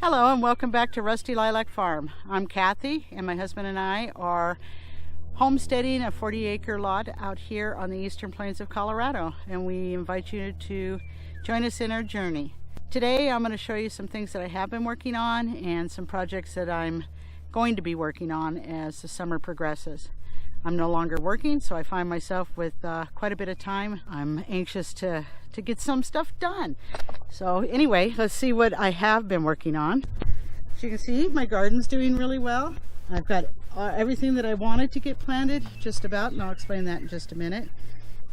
Hello and welcome back to Rusty Lilac Farm. I'm Kathy and my husband and I are homesteading a 40-acre lot out here on the eastern plains of Colorado, and we invite you to join us in our journey. Today I'm going to show you some things that I have been working on and some projects that I'm going to be working on as the summer progresses. I'm no longer working, so I find myself with quite a bit of time. I'm anxious to get some stuff done. So anyway, let's see what I have been working on. As you can see, my garden's doing really well. I've got everything that I wanted to get planted, just about, and I'll explain that in just a minute.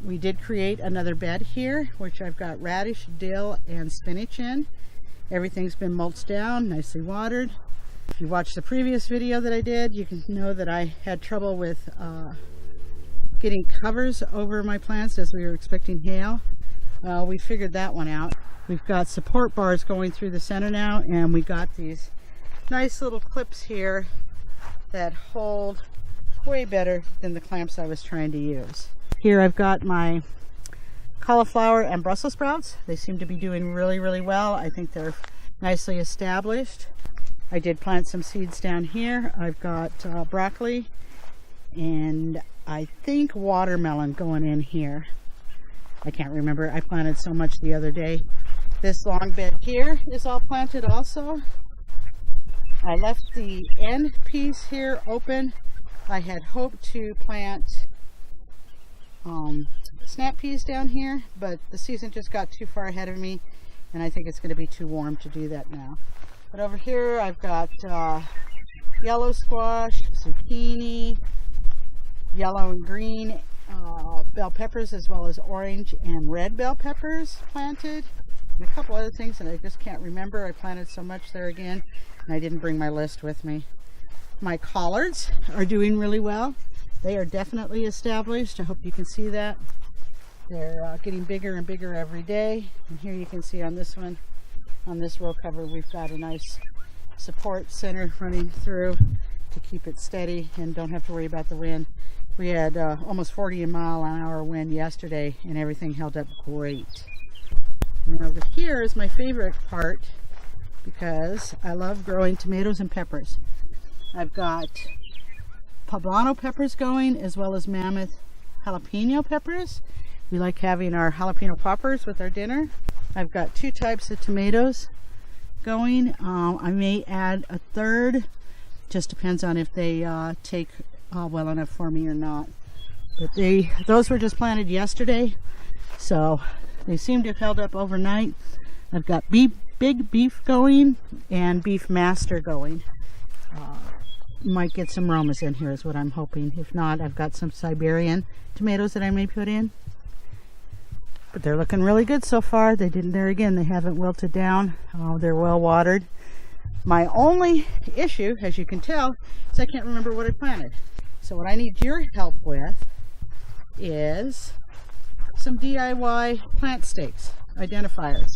We did create another bed here, which I've got radish, dill, and spinach in. Everything's been mulched down, nicely watered. If you watched the previous video that I did, you can know that I had trouble with getting covers over my plants as we were expecting hail. We figured that one out. We've got support bars going through the center now, and we got these nice little clips here that hold way better than the clamps I was trying to use. Here I've got my cauliflower and Brussels sprouts. They seem to be doing really well. I think they're nicely established. I did plant some seeds down here. I've got broccoli and I think watermelon going in here. I can't remember. I planted so much the other day. This long bed here is all planted also. I left the end piece here open. I had hoped to plant snap peas down here, but the season just got too far ahead of me and I think it's going to be too warm to do that now. But over here I've got yellow squash, zucchini, yellow and green bell peppers, as well as orange and red bell peppers planted, and a couple other things that I just can't remember. I planted so much there again, and I didn't bring my list with me. My collards are doing really well. They are definitely established. I hope you can see that. They're getting bigger and bigger every day, and here you can see on this one, on this row cover, we've got a nice support center running through to keep it steady and don't have to worry about the wind. We had almost 40-mile-an-hour wind yesterday and everything held up great. And over here is my favorite part because I love growing tomatoes and peppers. I've got poblano peppers going, as well as mammoth jalapeno peppers. We like having our jalapeno poppers with our dinner. I've got two types of tomatoes going. I may add a third. Just depends on if they take well enough for me or not. But those were just planted yesterday, so they seem to have held up overnight. I've got big beef going and beef master going. Might get some Romas in here is what I'm hoping. If not, I've got some Siberian tomatoes that I may put in. But they're looking really good so far. They haven't wilted down. They're well watered. My only issue, as you can tell, is I can't remember what I planted. So what I need your help with is some DIY plant stakes, identifiers,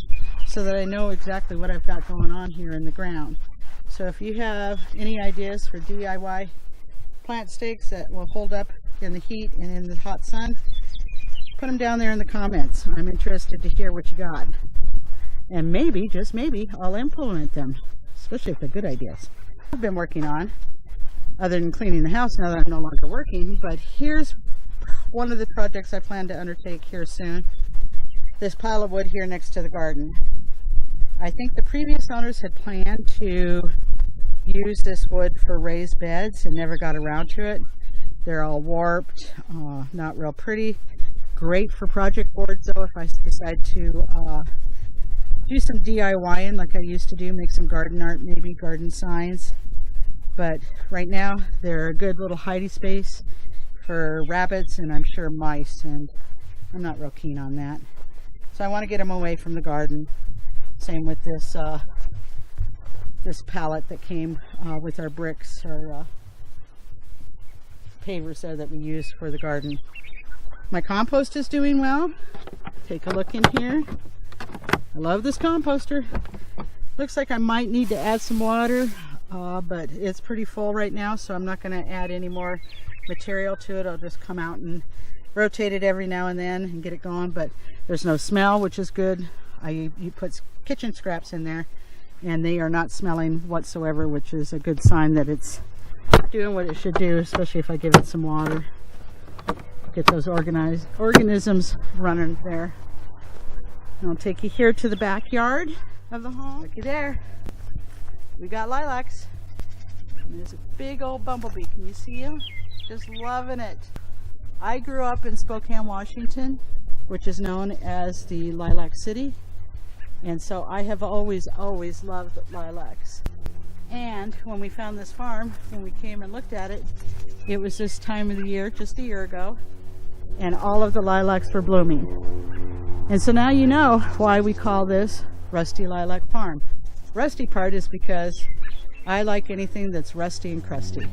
so that I know exactly what I've got going on here in the ground. So if you have any ideas for DIY plant stakes that will hold up in the heat and in the hot sun, put them down there in the comments. I'm interested to hear what you got. And maybe, just maybe, I'll implement them, especially if they're good ideas. I've been working on, other than cleaning the house now that I'm no longer working, but here's one of the projects I plan to undertake here soon. This pile of wood here next to the garden. I think the previous owners had planned to use this wood for raised beds and never got around to it. They're all warped, not real pretty. Great for project boards though, if I decide to do some DIYing like I used to do, make some garden art, maybe garden signs. But right now they're a good little hidey space for rabbits and I'm sure mice, and I'm not real keen on that. So I want to get them away from the garden. Same with this this pallet that came with our bricks, or pavers there that we use for the garden. My compost is doing well. Take a look in here. I love this composter. Looks like I might need to add some water, but it's pretty full right now, so I'm not going to add any more material to it. I'll just come out and rotate it every now and then and get it going, but there's no smell, which is good. You put kitchen scraps in there and they are not smelling whatsoever, which is a good sign that it's doing what it should do, especially if I give it some water. Get those organisms running there. And I'll take you here to the backyard of the home. Looky there. We got lilacs. And there's a big old bumblebee. Can you see him? Just loving it. I grew up in Spokane, Washington, which is known as the Lilac City. And so I have always loved lilacs. And when we found this farm, when we came and looked at it, it was this time of the year, just a year ago, and all of the lilacs were blooming. And so now you know why we call this Rusty Lilac Farm. Rusty part is because I like anything that's rusty and crusty.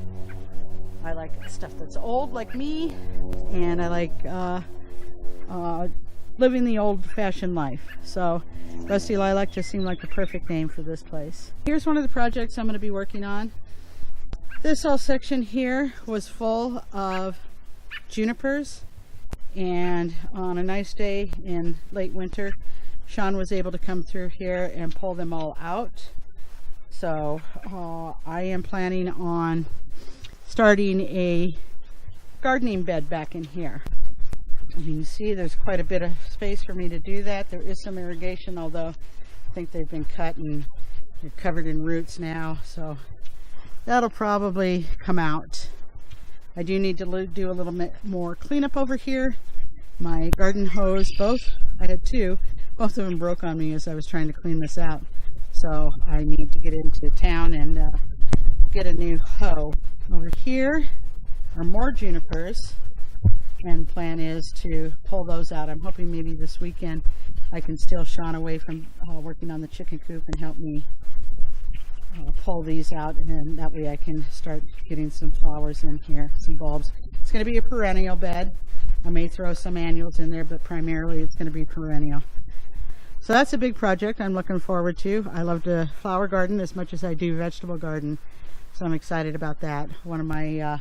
I like stuff that's old like me, and I like living the old-fashioned life. So Rusty Lilac just seemed like the perfect name for this place. Here's one of the projects I'm going to be working on. This whole section here was full of junipers, and on a nice day in late winter, Sean was able to come through here and pull them all out. So I am planning on starting a gardening bed back in here. You can see there's quite a bit of space for me to do that. There is some irrigation, although I think they've been cut and they're covered in roots now, so that'll probably come out. I do need to do a little bit more cleanup over here. My garden hose, I had two, both of them broke on me as I was trying to clean this out. So I need to get into town and get a new hoe. Over here are more junipers, and plan is to pull those out. I'm hoping maybe this weekend I can steal Sean away from working on the chicken coop and help me pull these out, and then that way I can start getting some flowers in here, some bulbs. It's going to be a perennial bed. I may throw some annuals in there, but primarily it's going to be perennial. So that's a big project I'm looking forward to. I love to flower garden as much as I do vegetable garden, so I'm excited about that. One of my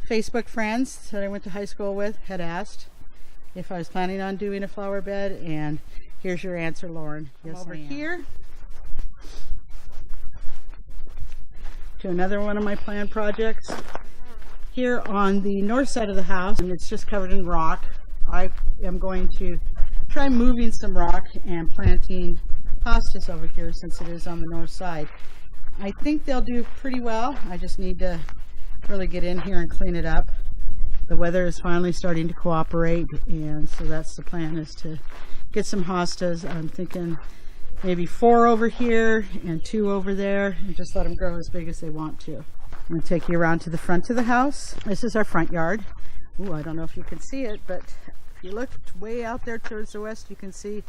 Facebook friends that I went to high school with had asked if I was planning on doing a flower bed, and here's your answer, Lauren. Yes, over here to another one of my planned projects. Here on the north side of the house, and it's just covered in rock, I am going to try moving some rock and planting hostas over here since it is on the north side. I think they'll do pretty well. I just need to really get in here and clean it up. The weather is finally starting to cooperate, and so that's the plan, is to get some hostas. I'm thinking maybe 4 over here and 2 over there, and just let them grow as big as they want to. I'm going to take you around to the front of the house. This is our front yard. Ooh, I don't know if you can see it, but if you look way out there towards the west, you can see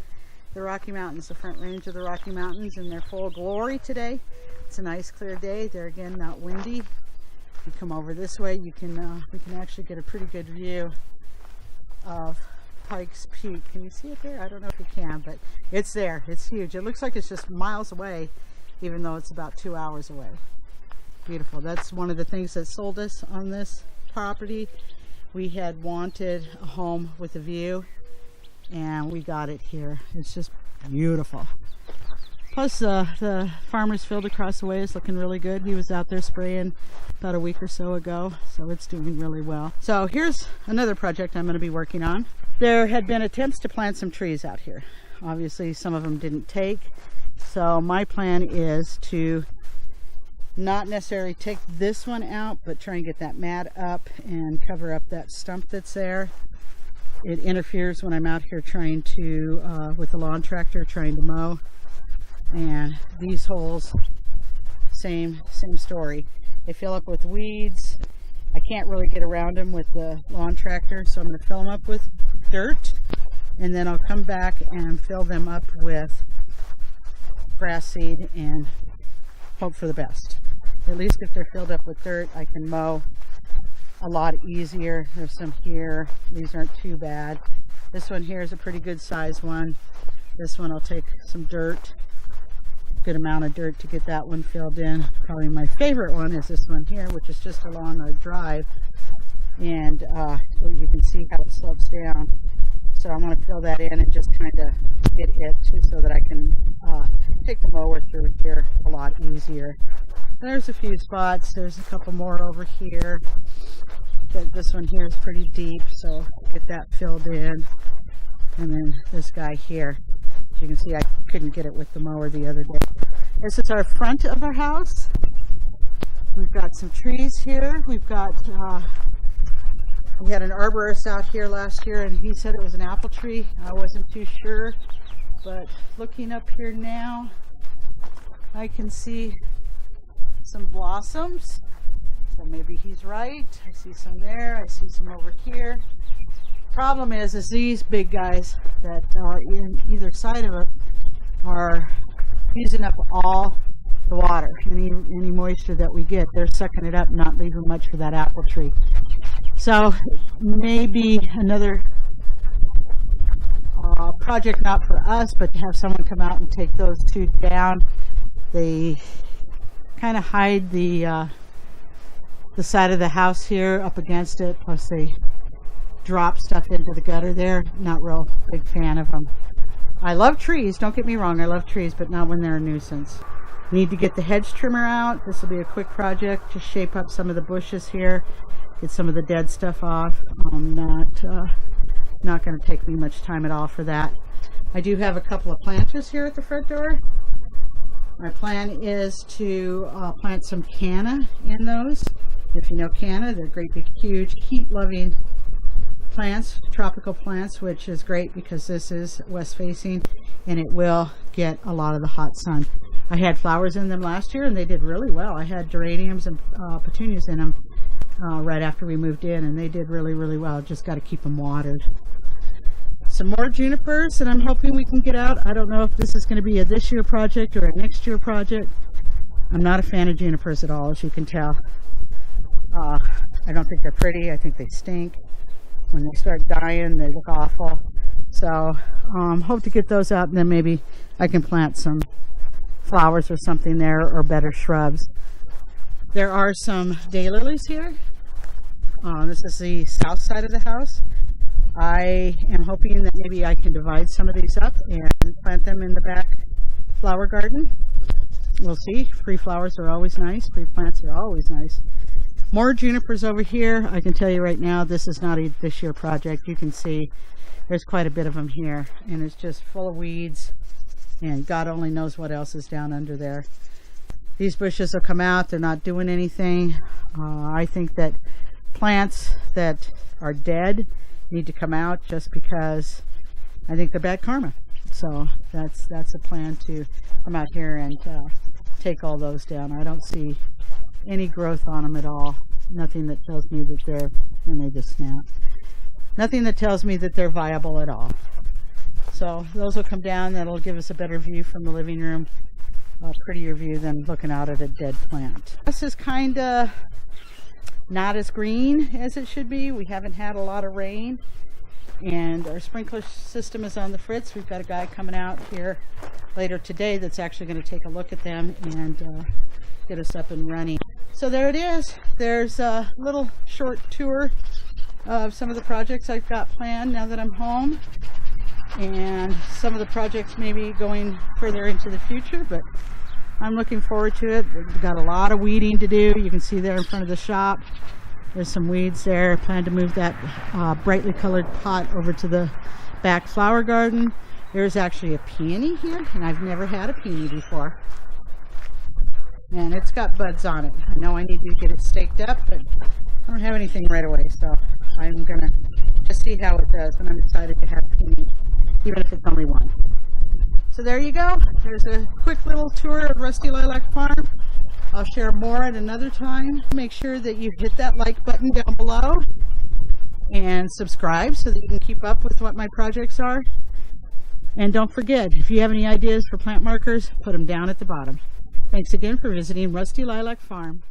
the Rocky Mountains, the front range of the Rocky Mountains in their full glory today. It's a nice clear day. They're again not windy. If you come over this way, we can actually get a pretty good view of Pikes Peak. Can you see it there? I don't know if you can, but it's there. It's huge. It looks like it's just miles away, even though it's about 2 hours away. Beautiful. That's one of the things that sold us on this property. We had wanted a home with a view, and we got it here. It's just beautiful. Plus the farmer's field across the way is looking really good. He was out there spraying about a week or so ago, so it's doing really well. So here's another project I'm going to be working on. There had been attempts to plant some trees out here. Obviously some of them didn't take, so my plan is to not necessarily take this one out, but try and get that mat up and cover up that stump that's there. It interferes when I'm out here trying to, with the lawn tractor, trying to mow. And these holes, same story. They fill up with weeds. I can't really get around them with the lawn tractor, so I'm going to fill them up with dirt, and then I'll come back and fill them up with grass seed and hope for the best. At least if they're filled up with dirt, I can mow a lot easier. There's some here. These aren't too bad. This one here is a pretty good size one. This one I'll take some dirt, good amount of dirt to get that one filled in. Probably my favorite one is this one here, which is just along our drive, and you can see how it slopes down. So I'm going to fill that in and just kind of get it so that I can take the mower through here a lot easier. There's a few spots. There's a couple more over here. But this one here is pretty deep, so get that filled in. And then this guy here. As you can see, I couldn't get it with the mower the other day. This is our front of our house. We've got some trees here. We've got, we had an arborist out here last year and he said it was an apple tree. I wasn't too sure, but looking up here now, I can see some blossoms. So maybe he's right. I see some there. I see some over here. Problem is these big guys that are in either side of it are using up all the water. Any moisture that we get, they're sucking it up, not leaving much for that apple tree. So maybe another project, not for us, but to have someone come out and take those two down. They kind of hide the side of the house here up against it, plus they drop stuff into the gutter there. Not real big fan of them. I love trees, don't get me wrong, I love trees, but not when they're a nuisance. Need to get the hedge trimmer out. This will be a quick project to shape up some of the bushes here, get some of the dead stuff off. Not going to take me much time at all for that. I do have a couple of planters here at the front door. My plan is to plant some canna in those. If you know canna, they're great big huge heat-loving plants, tropical plants, which is great because this is west facing and it will get a lot of the hot sun. I had flowers in them last year and they did really well. I had geraniums and petunias in them right after we moved in and they did really, really well. Just got to keep them watered. Some more junipers and I'm hoping we can get out. I don't know if this is going to be a this year project or a next year project. I'm not a fan of junipers at all, as you can tell. I don't think they're pretty. I think they stink. When they start dying, they look awful. So hope to get those out and then maybe I can plant some flowers or something there, or better shrubs. There are some daylilies here. This is the south side of the house. I am hoping that maybe I can divide some of these up and plant them in the back flower garden. We'll see. Free flowers are always nice. Free plants are always nice. More junipers over here. I can tell you right now, this is not a this year project. You can see there's quite a bit of them here and it's just full of weeds and God only knows what else is down under there. These bushes will come out. They're not doing anything. I think that plants that are dead need to come out just because I think they're bad karma. So that's a plan, to come out here and take all those down. I don't see any growth on them at all. Nothing that tells me that they're, and they just snap. Nothing that tells me that they're viable at all. So those will come down. That'll give us a better view from the living room, a prettier view than looking out at a dead plant. This is kind of not as green as it should be. We haven't had a lot of rain and our sprinkler system is on the fritz. We've got a guy coming out here later today that's actually going to take a look at them and get us up and running. So there it is. There's a little short tour of some of the projects I've got planned now that I'm home, and some of the projects maybe going further into the future, but I'm looking forward to it. We've got a lot of weeding to do. You can see there in front of the shop, there's some weeds there. I plan to move that brightly colored pot over to the back flower garden. There's actually a peony here, and I've never had a peony before. And it's got buds on it. I know I need to get it staked up, but I don't have anything right away, so I'm gonna just see how it does. And I'm excited to have peony, even if it's only one. So there you go. There's a quick little tour of Rusty Lilac Farm. I'll share more at another time. Make sure that you hit that like button down below and subscribe so that you can keep up with what my projects are. And don't forget, if you have any ideas for plant markers, put them down at the bottom. Thanks again for visiting Rusty Lilac Farm.